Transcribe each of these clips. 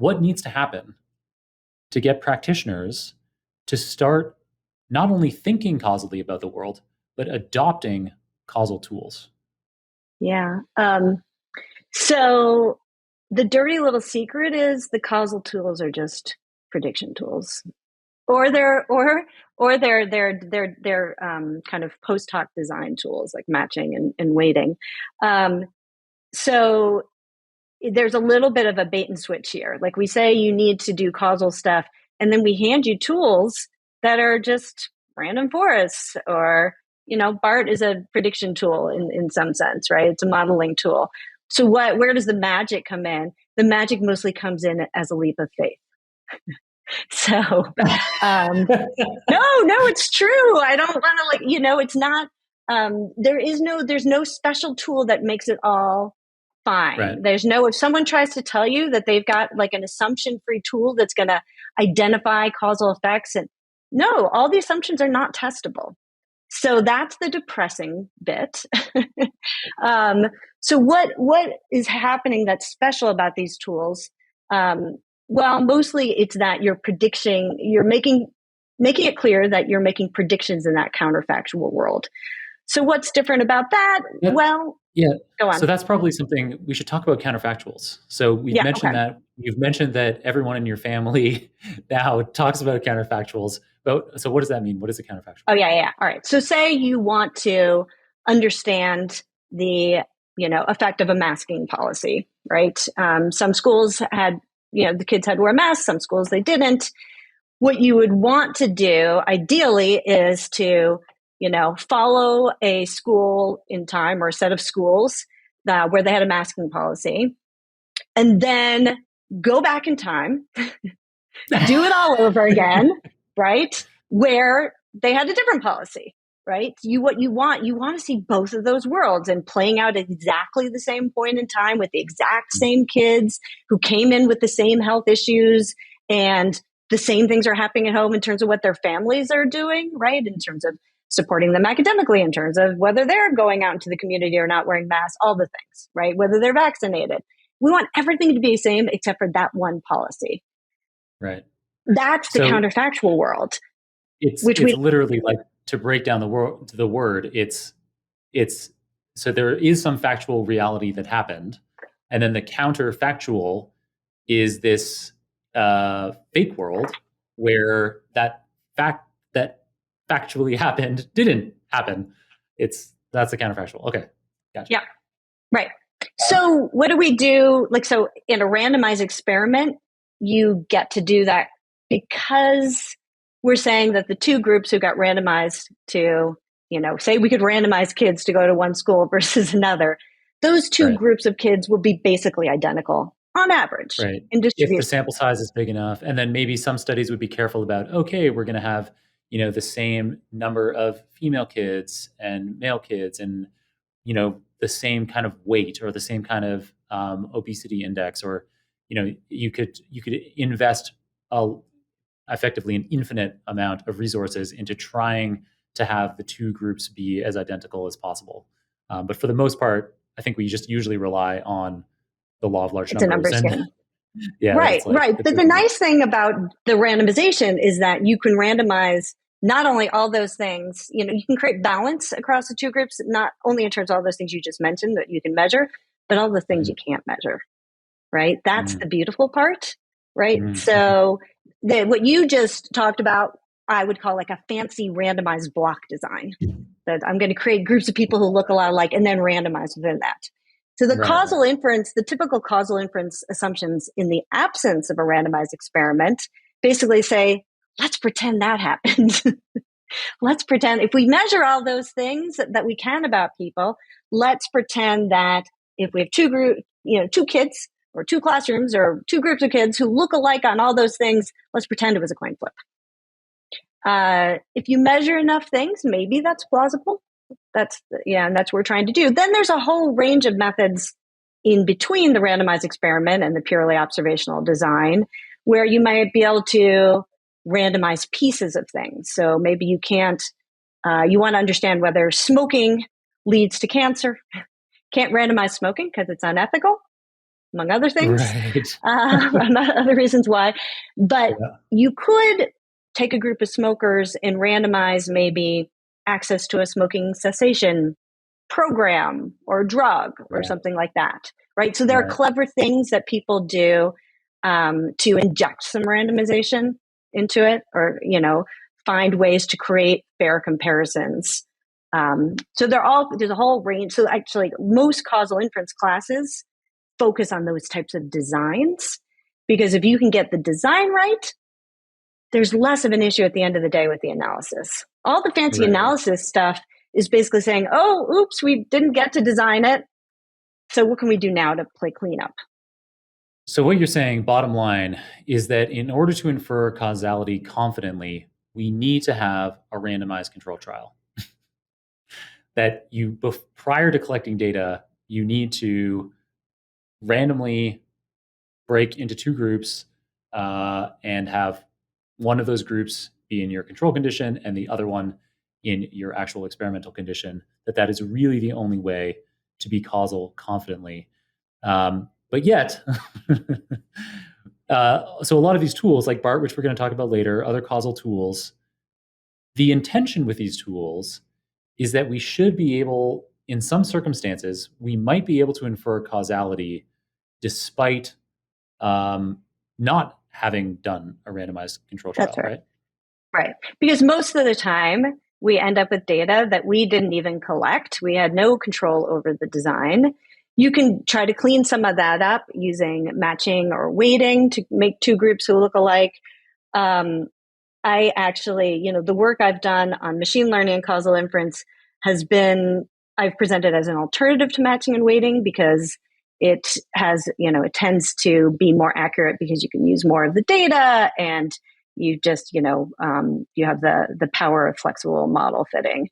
what needs to happen to get practitioners to start not only thinking causally about the world, but adopting causal tools? Yeah. So the dirty little secret is the causal tools are just prediction tools, or they're kind of post hoc design tools like matching and weighting. So there's a little bit of a bait and switch here. Like we say, you need to do causal stuff, and then we hand you tools that are just random forests, or BART is a prediction tool in some sense, right? It's a modeling tool. So where does the magic come in? The magic mostly comes in as a leap of faith. So, no, it's true. I don't want to it's not, there's no special tool that makes it all fine. Right. If someone tries to tell you that they've got like an assumption-free tool that's going to identify causal effects, and no, all the assumptions are not testable. So that's the depressing bit. So what is happening that's special about these tools? Well, mostly it's that you're making it clear that you're making predictions in that counterfactual world. So what's different about that? Yeah. Go on. So that's probably something we should talk about, counterfactuals. So you've mentioned that everyone in your family now talks about counterfactuals. But so what does that mean? What is a counterfactual? Oh, yeah. All right. So say you want to understand the, effect of a masking policy, right? Some schools had, the kids had to wear masks. Some schools, they didn't. What you would want to do ideally is to follow a school in time, or a set of schools where they had a masking policy, and then go back in time, do it all over again, right? Where they had a different policy, right? You want to see both of those worlds and playing out at exactly the same point in time with the exact same kids who came in with the same health issues, and the same things are happening at home in terms of what their families are doing, right? In terms of supporting them academically, in terms of whether they're going out into the community or not wearing masks, all the things, right? Whether they're vaccinated. We want everything to be the same except for that one policy. Right. That's the counterfactual world. It's literally like, to break down the word, it's so there is some factual reality that happened, and then the counterfactual is this fake world where that fact that factually happened didn't happen. That's the counterfactual. Okay, gotcha. Yeah, right. So what do we do? So in a randomized experiment, you get to do that because we're saying that the two groups who got randomized to, say we could randomize kids to go to one school versus another, those two groups of kids will be basically identical on average. Right. If the sample size is big enough, and then maybe some studies would be careful about, okay, we're going to have, the same number of female kids and male kids, and, the same kind of weight, or the same kind of obesity index, or, you could invest effectively an infinite amount of resources into trying to have the two groups be as identical as possible. But for the most part, I think we just usually rely on the law of large numbers. It's a numbers game. Yeah, right. But the nice thing about the randomization is that you can randomize not only all those things, you can create balance across the two groups, not only in terms of all those things you just mentioned that you can measure, but all the things you can't measure, right? That's the beautiful part, right? So what you just talked about, I would call like a fancy randomized block design, that I'm going to create groups of people who look a lot alike and then randomize within that. So the causal inference, the typical causal inference assumptions in the absence of a randomized experiment basically say, let's pretend that happened. Let's pretend if we measure all those things that we can about people, let's pretend that if we have two kids or two classrooms or two groups of kids who look alike on all those things, let's pretend it was a coin flip. If you measure enough things, maybe that's plausible. And that's what we're trying to do. Then there's a whole range of methods in between the randomized experiment and the purely observational design, where you might be able to randomize pieces of things. So maybe you want to understand whether smoking leads to cancer. Can't randomize smoking because it's unethical. among other things, Right. other reasons why. But Yeah. you could take a group of smokers and randomize maybe access to a smoking cessation program or drug or Right. something like that, right? So there are Right. clever things that people do to inject some randomization into it, or find ways to create fair comparisons. So there's a whole range. So actually, most causal inference classes focus on those types of designs, because if you can get the design right, there's less of an issue at the end of the day with the analysis. All the fancy Right. analysis stuff is basically saying, oh, oops, we didn't get to design it. So what can we do now to play cleanup? So what you're saying, bottom line, is that in order to infer causality confidently, we need to have a randomized control trial. That prior to collecting data, you need to randomly break into two groups and have one of those groups be in your control condition and the other one in your actual experimental condition. That is really the only way to be causal confidently. But yet, so a lot of these tools, like BART, which we're going to talk about later, other causal tools, the intention with these tools is that we should be able, in some circumstances, we might be able to infer causality despite not having done a randomized control That's trial, right. right? Right. Because most of the time we end up with data that we didn't even collect. We had no control over the design. You can try to clean some of that up using matching or weighting to make two groups who look alike. I actually, the work I've done on machine learning and causal inference has been, I've presented as an alternative to matching and weighting, because it has, it tends to be more accurate because you can use more of the data, and you just, you have the power of flexible model fitting.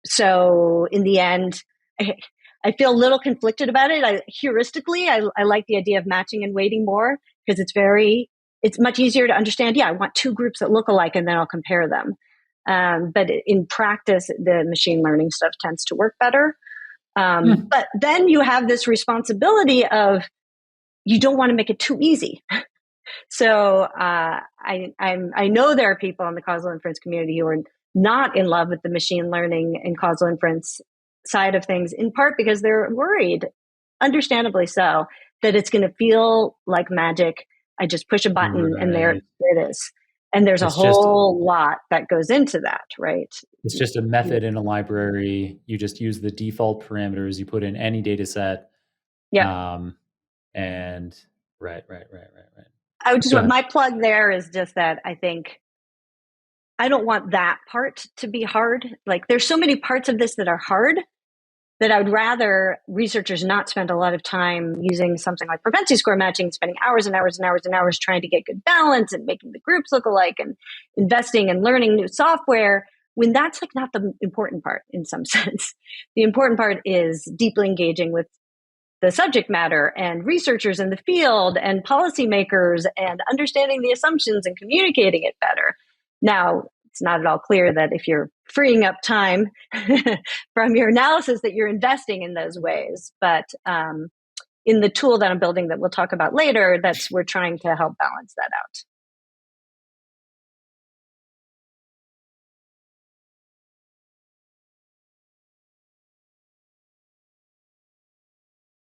So in the end, I feel a little conflicted about it. Heuristically, I like the idea of matching and weighting more, because it's much easier to understand. Yeah, I want two groups that look alike, and then I'll compare them. But in practice, the machine learning stuff tends to work better. But then you have this responsibility of, you don't want to make it too easy. So I know there are people in the causal inference community who are not in love with the machine learning and causal inference side of things, in part because they're worried, understandably so, that it's going to feel like magic. I just push a button and there Right. it is. And there's a It's just whole lot that goes into that, right? it's just a method in a library. You just use the default parameters. You put in any data set. Yeah. Um, and right. I would just Go want ahead. my plug there is just that I think I don't want that part to be hard. Like, there's so many parts of this that are hard that I would rather researchers not spend a lot of time using something like propensity score matching, spending hours and hours and hours and hours trying to get good balance and making the groups look alike and investing and learning new software, when that's like not the important part in some sense. The important part is deeply engaging with the subject matter and researchers in the field and policymakers and understanding the assumptions and communicating it better. Now, it's not at all clear that if you're freeing up time from your analysis that you're investing in those ways. But in the tool that I'm building that we'll talk about later, we're trying to help balance that out.